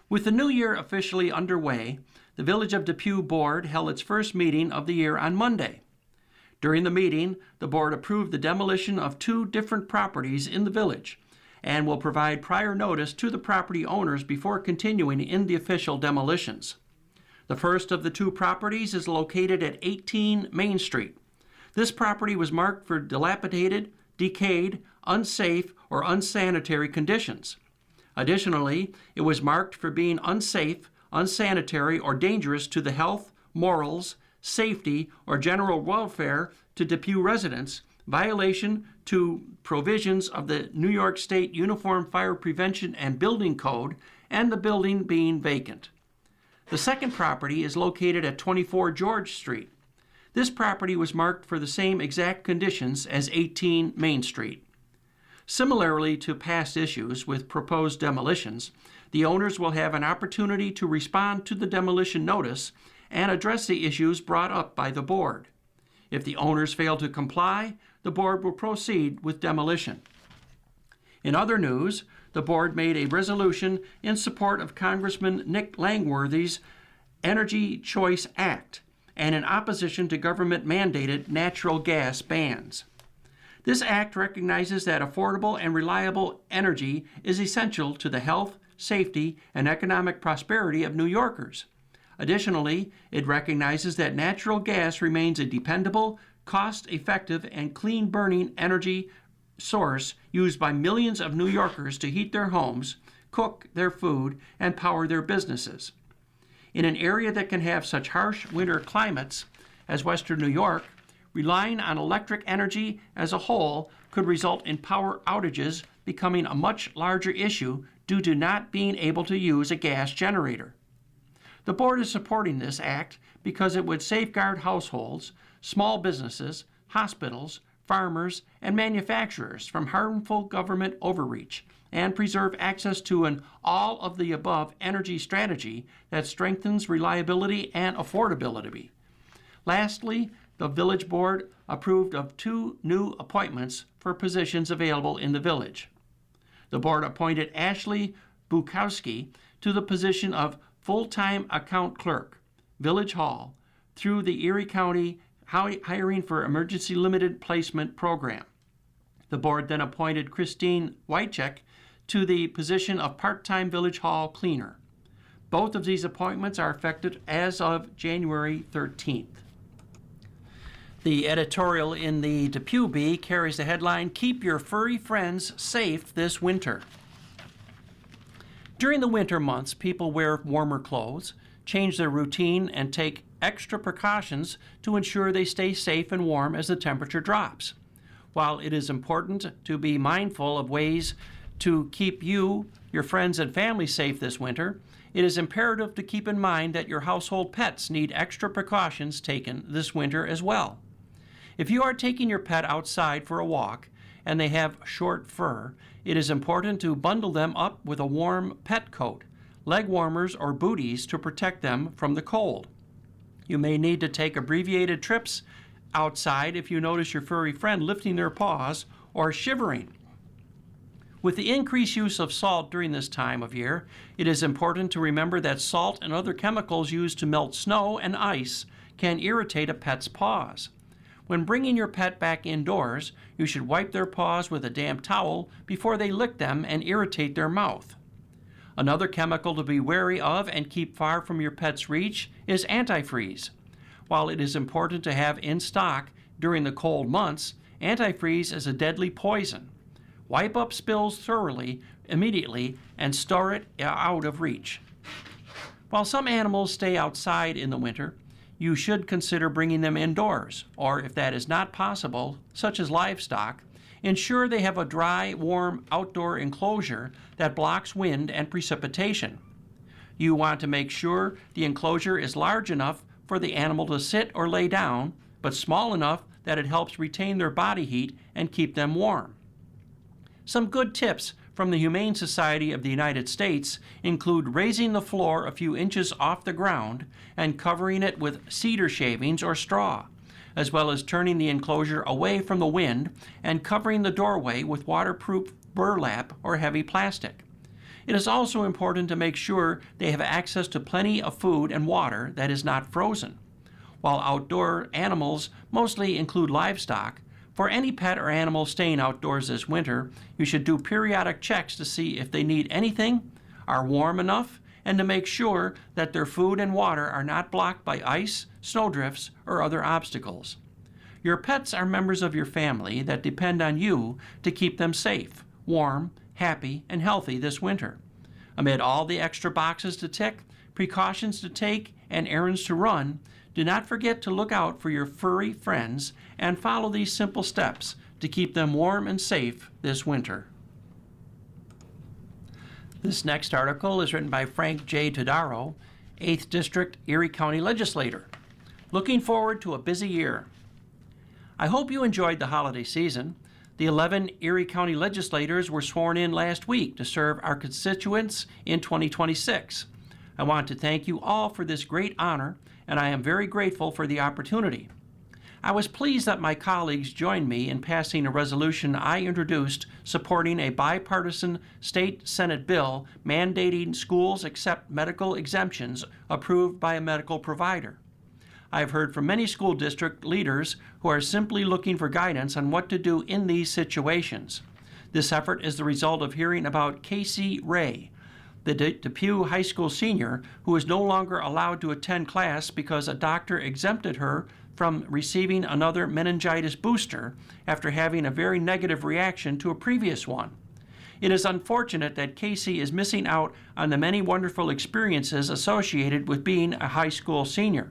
With the new year officially underway, the Village of Depew Board held its first meeting of the year on Monday. During the meeting, the board approved the demolition of 2 different properties in the village and will provide prior notice to the property owners before continuing in the official demolitions. The first of the 2 properties is located at 18 Main Street. This property was marked for dilapidated, decayed, unsafe, or unsanitary conditions. Additionally, it was marked for being unsafe, unsanitary, or dangerous to the health, morals, safety, or general welfare to Depew residents, violation to provisions of the New York State Uniform Fire Prevention and Building Code, and the building being vacant. The second property is located at 24 George Street. This property was marked for the same exact conditions as 18 Main Street. Similarly to past issues with proposed demolitions, the owners will have an opportunity to respond to the demolition notice and address the issues brought up by the board. If the owners fail to comply, the board will proceed with demolition. In other news, the board made a resolution in support of Congressman Nick Langworthy's Energy Choice Act and in opposition to government-mandated natural gas bans. This act recognizes that affordable and reliable energy is essential to the health, safety, and economic prosperity of New Yorkers. Additionally, it recognizes that natural gas remains a dependable, cost-effective, and clean-burning energy source used by millions of New Yorkers to heat their homes, cook their food, and power their businesses. In an area that can have such harsh winter climates as Western New York, relying on electric energy as a whole could result in power outages becoming a much larger issue due to not being able to use a gas generator. The board is supporting this act because it would safeguard households, small businesses, hospitals, farmers, and manufacturers from harmful government overreach and preserve access to an all-of-the-above energy strategy that strengthens reliability and affordability. Lastly, the village board approved of 2 new appointments for positions available in the village. The board appointed Ashley Bukowski to the position of full-time account clerk, Village Hall, through the Erie County Hiring for Emergency Limited Placement Program. The board then appointed Christine Wycheck to the position of part-time Village Hall cleaner. Both of these appointments are effective as of January 13th. The editorial in the Depew Bee carries the headline, "Keep Your Furry Friends Safe This Winter." During the winter months, people wear warmer clothes, change their routine, and take extra precautions to ensure they stay safe and warm as the temperature drops. While it is important to be mindful of ways to keep you, your friends, and family safe this winter, it is imperative to keep in mind that your household pets need extra precautions taken this winter as well. If you are taking your pet outside for a walk and they have short fur, it is important to bundle them up with a warm pet coat, leg warmers, or booties to protect them from the cold. You may need to take abbreviated trips outside if you notice your furry friend lifting their paws or shivering. With the increased use of salt during this time of year, it is important to remember that salt and other chemicals used to melt snow and ice can irritate a pet's paws. When bringing your pet back indoors, you should wipe their paws with a damp towel before they lick them and irritate their mouth. Another chemical to be wary of and keep far from your pet's reach is antifreeze. While it is important to have in stock during the cold months, antifreeze is a deadly poison. Wipe up spills thoroughly, immediately, and store it out of reach. While some animals stay outside in the winter, you should consider bringing them indoors, or if that is not possible, such as livestock, ensure they have a dry, warm outdoor enclosure that blocks wind and precipitation. You want to make sure the enclosure is large enough for the animal to sit or lay down, but small enough that it helps retain their body heat and keep them warm. Some good tips from the Humane Society of the United States include raising the floor a few inches off the ground and covering it with cedar shavings or straw, as well as turning the enclosure away from the wind and covering the doorway with waterproof burlap or heavy plastic. It is also important to make sure they have access to plenty of food and water that is not frozen. While outdoor animals mostly include livestock, for any pet or animal staying outdoors this winter, you should do periodic checks to see if they need anything, are warm enough, and to make sure that their food and water are not blocked by ice, snowdrifts, or other obstacles. Your pets are members of your family that depend on you to keep them safe, warm, happy, and healthy this winter. Amid all the extra boxes to tick, precautions to take, and errands to run, do not forget to look out for your furry friends and follow these simple steps to keep them warm and safe this winter. This next article is written by Frank J. Todaro, 8th District, Erie County Legislator. Looking forward to a busy year. I hope you enjoyed the holiday season. The 11 Erie County legislators were sworn in last week to serve our constituents in 2026. I want to thank you all for this great honor, and I am very grateful for the opportunity. I was pleased that my colleagues joined me in passing a resolution I introduced supporting a bipartisan state Senate bill mandating schools accept medical exemptions approved by a medical provider. I have heard from many school district leaders who are simply looking for guidance on what to do in these situations. This effort is the result of hearing about Casey Ray, the Depew High School senior who is no longer allowed to attend class because a doctor exempted her from receiving another meningitis booster after having a very negative reaction to a previous one. It is unfortunate that Casey is missing out on the many wonderful experiences associated with being a high school senior.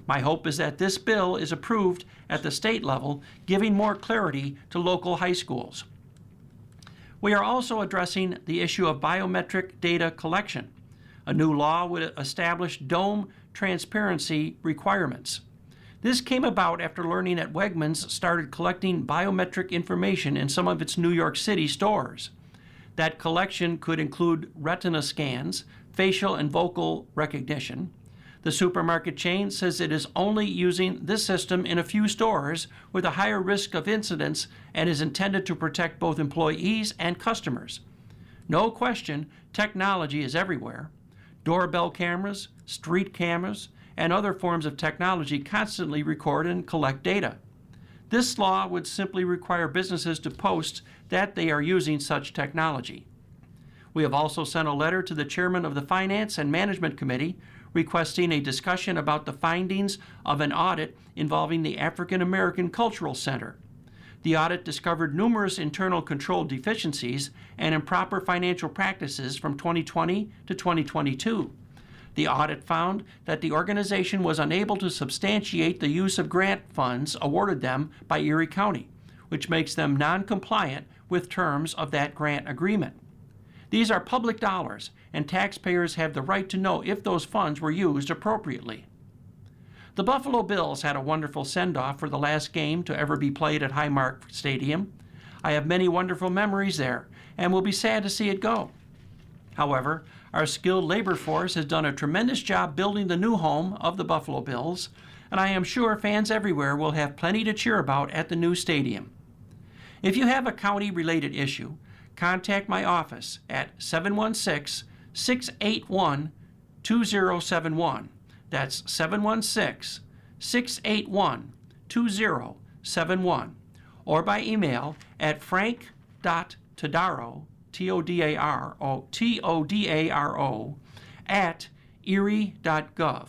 My hope is that this bill is approved at the state level, giving more clarity to local high schools. We are also addressing the issue of biometric data collection. A new law would establish DOME transparency requirements. This came about after learning that Wegmans started collecting biometric information in some of its New York City stores. That collection could include retina scans, facial and vocal recognition. The supermarket chain says it is only using this system in a few stores with a higher risk of incidents and is intended to protect both employees and customers. No question, technology is everywhere. Doorbell cameras, street cameras, and other forms of technology constantly record and collect data. This law would simply require businesses to post that they are using such technology. We have also sent a letter to the chairman of the Finance and Management Committee requesting a discussion about the findings of an audit involving the African American Cultural Center. The audit discovered numerous internal control deficiencies and improper financial practices from 2020 to 2022. The audit found that the organization was unable to substantiate the use of grant funds awarded them by Erie County, which makes them non-compliant with terms of that grant agreement. These are public dollars, and taxpayers have the right to know if those funds were used appropriately. The Buffalo Bills had a wonderful send-off for the last game to ever be played at Highmark Stadium. I have many wonderful memories there, and will be sad to see it go. However, our skilled labor force has done a tremendous job building the new home of the Buffalo Bills, and I am sure fans everywhere will have plenty to cheer about at the new stadium. If you have a county-related issue, contact my office at 716-681-2071. That's 716-681-2071. Or by email at frank.todaro, Todaro, at erie.gov.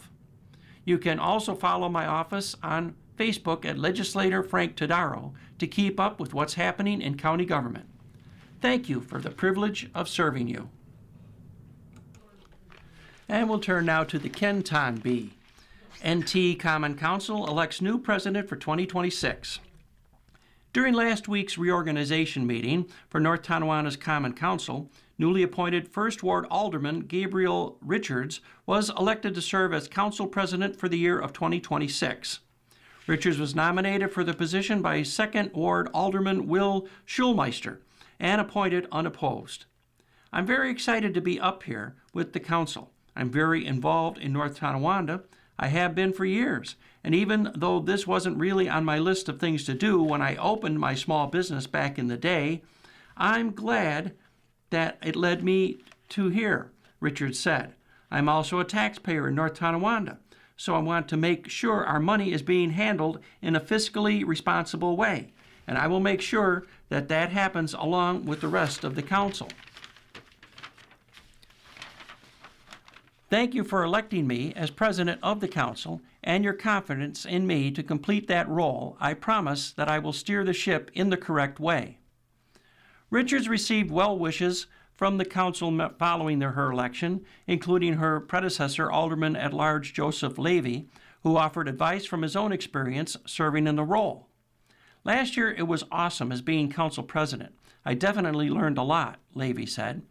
You can also follow my office on Facebook at Legislator Frank Todaro to keep up with what's happening in county government. Thank you for the privilege of serving you. And we'll turn now to the Kenton Bee. NT Common Council elects new president for 2026. During last week's reorganization meeting for North Tonawana's Common Council, newly appointed First Ward Alderman Gabriel Richards was elected to serve as council president for the year of 2026. Richards was nominated for the position by Second Ward Alderman Will Schulmeister and appointed unopposed. I'm very excited to be up here with the council. I'm very involved in North Tonawanda. I have been for years, and even though this wasn't really on my list of things to do when I opened my small business back in the day, I'm glad that it led me to here, Richard said. I'm also a taxpayer in North Tonawanda, so I want to make sure our money is being handled in a fiscally responsible way, and I will make sure that that happens along with the rest of the council. Thank you for electing me as president of the council and your confidence in me to complete that role. I promise that I will steer the ship in the correct way. Richards received well wishes from the council following her election, including her predecessor, Alderman-at-Large Joseph Levy, who offered advice from his own experience serving in the role. Last year, it was awesome as being council president. I definitely learned a lot, Levy said.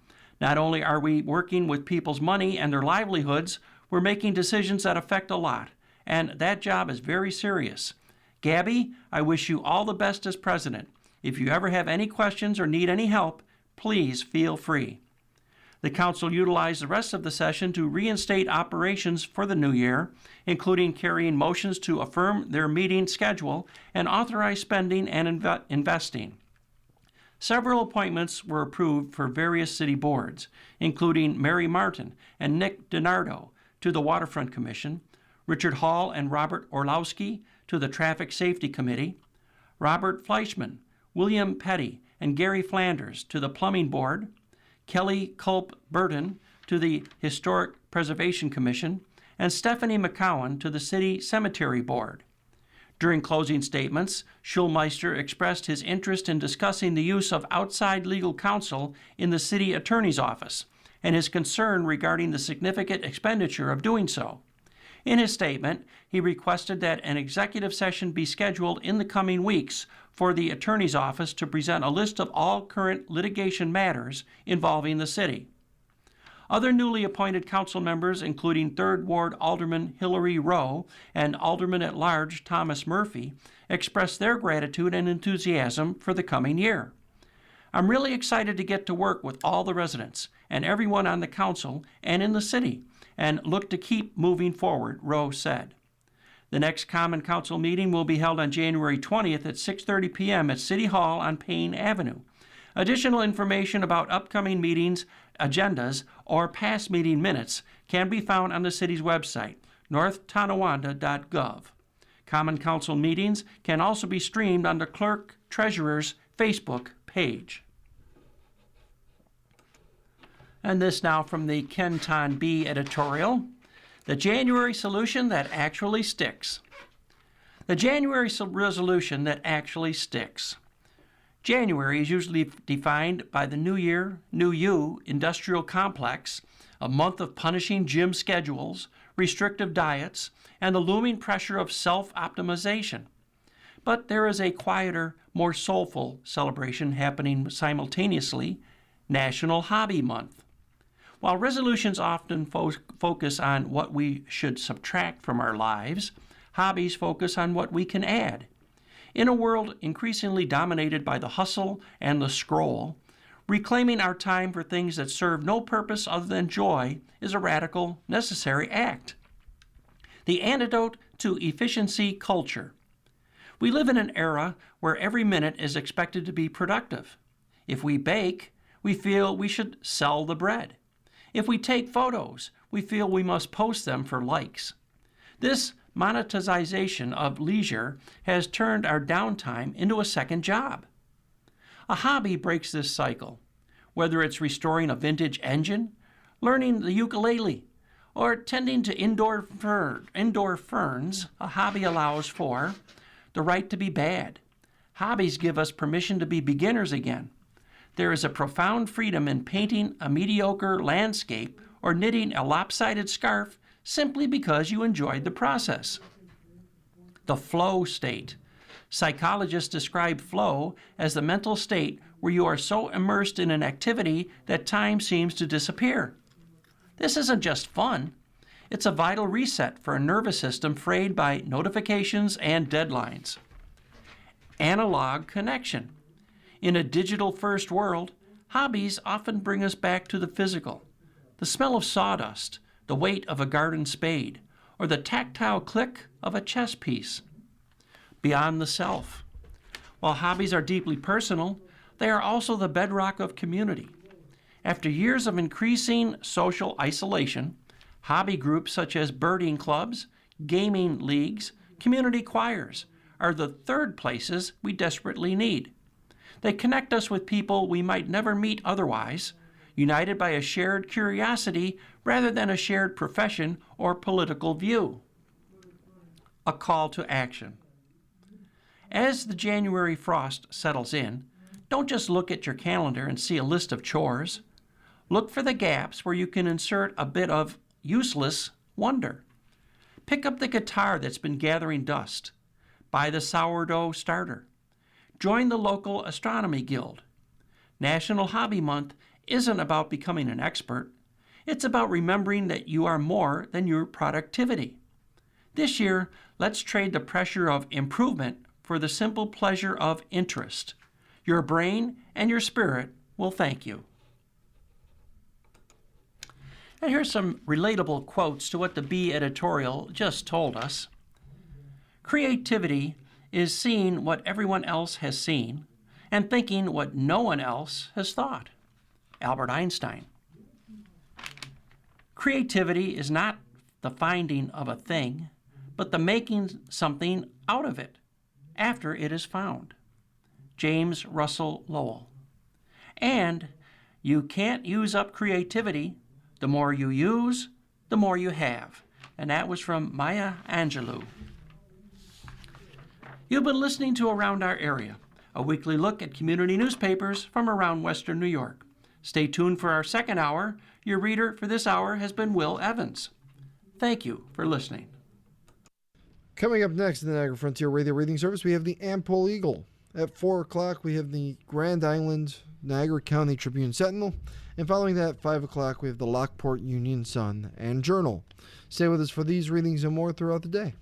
Not only are we working with people's money and their livelihoods, we're making decisions that affect a lot, and that job is very serious. Gabby, I wish you all the best as president. If you ever have any questions or need any help, please feel free. The council utilized the rest of the session to reinstate operations for the new year, including carrying motions to affirm their meeting schedule and authorize spending and investing. Several appointments were approved for various city boards, including Mary Martin and Nick DiNardo to the Waterfront Commission, Richard Hall and Robert Orlowski to the Traffic Safety Committee, Robert Fleischman, William Petty, and Gary Flanders to the Plumbing Board, Kelly Culp Burton to the Historic Preservation Commission, and Stephanie McCowan to the City Cemetery Board. During closing statements, Schulmeister expressed his interest in discussing the use of outside legal counsel in the city attorney's office and his concern regarding the significant expenditure of doing so. In his statement, he requested that an executive session be scheduled in the coming weeks for the attorney's office to present a list of all current litigation matters involving the city. Other newly appointed council members, including 3rd Ward Alderman Hillary Rowe and Alderman-at-Large Thomas Murphy, expressed their gratitude and enthusiasm for the coming year. I'm really excited to get to work with all the residents and everyone on the council and in the city, and look to keep moving forward, Rowe said. The next Common Council meeting will be held on January 20th at 6:30 p.m. at City Hall on Payne Avenue. Additional information about upcoming meetings, agendas, or past meeting minutes can be found on the city's website, northtonawanda.gov. Common Council meetings can also be streamed on the Clerk Treasurer's Facebook page. And this now from the Kenton B editorial. The January solution that actually sticks. The January resolution that actually sticks. January is usually defined by the New Year, New You industrial complex, a month of punishing gym schedules, restrictive diets, and the looming pressure of self-optimization. But there is a quieter, more soulful celebration happening simultaneously, National Hobby Month. While resolutions often focus on what we should subtract from our lives, hobbies focus on what we can add. In a world increasingly dominated by the hustle and the scroll, reclaiming our time for things that serve no purpose other than joy is a radical, necessary act. The antidote to efficiency culture. We live in an era where every minute is expected to be productive. If we bake, we feel we should sell the bread. If we take photos, we feel we must post them for likes. This monetization of leisure has turned our downtime into a second job. A hobby breaks this cycle. Whether it's restoring a vintage engine, learning the ukulele, or tending to indoor ferns, a hobby allows for the right to be bad. Hobbies give us permission to be beginners again. There is a profound freedom in painting a mediocre landscape or knitting a lopsided scarf simply because you enjoyed the process. The flow state. Psychologists describe flow as the mental state where you are so immersed in an activity that time seems to disappear. This isn't just fun. It's a vital reset for a nervous system frayed by notifications and deadlines. Analog connection. In a digital-first world, hobbies often bring us back to the physical. The smell of sawdust, the weight of a garden spade, or the tactile click of a chess piece. Beyond the self. While hobbies are deeply personal, they are also the bedrock of community. After years of increasing social isolation, hobby groups such as birding clubs, gaming leagues, community choirs are the third places we desperately need. They connect us with people we might never meet otherwise, united by a shared curiosity rather than a shared profession or political view. A call to action. As the January frost settles in, don't just look at your calendar and see a list of chores. Look for the gaps where you can insert a bit of useless wonder. Pick up the guitar that's been gathering dust. Buy the sourdough starter. Join the local astronomy guild. National Hobby Month isn't about becoming an expert. It's about remembering that you are more than your productivity. This year, let's trade the pressure of improvement for the simple pleasure of interest. Your brain and your spirit will thank you. And here's some relatable quotes to what the Bee editorial just told us. Creativity is seeing what everyone else has seen and thinking what no one else has thought. Albert Einstein. Creativity is not the finding of a thing, but the making something out of it after it is found. James Russell Lowell. And you can't use up creativity. The more you use, the more you have. And that was from Maya Angelou. You've been listening to Around Our Area, a weekly look at community newspapers from around Western New York. Stay tuned for our second hour. Your reader for this hour has been Will Evans. Thank you for listening. Coming up next in the Niagara Frontier Radio Reading Service, we have the Ampol Eagle. At 4 o'clock, we have the Grand Island Niagara County Tribune Sentinel. And following that, at 5 o'clock, we have the Lockport Union Sun and Journal. Stay with us for these readings and more throughout the day.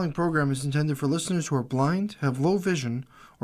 following program is intended for listeners who are blind, have low vision,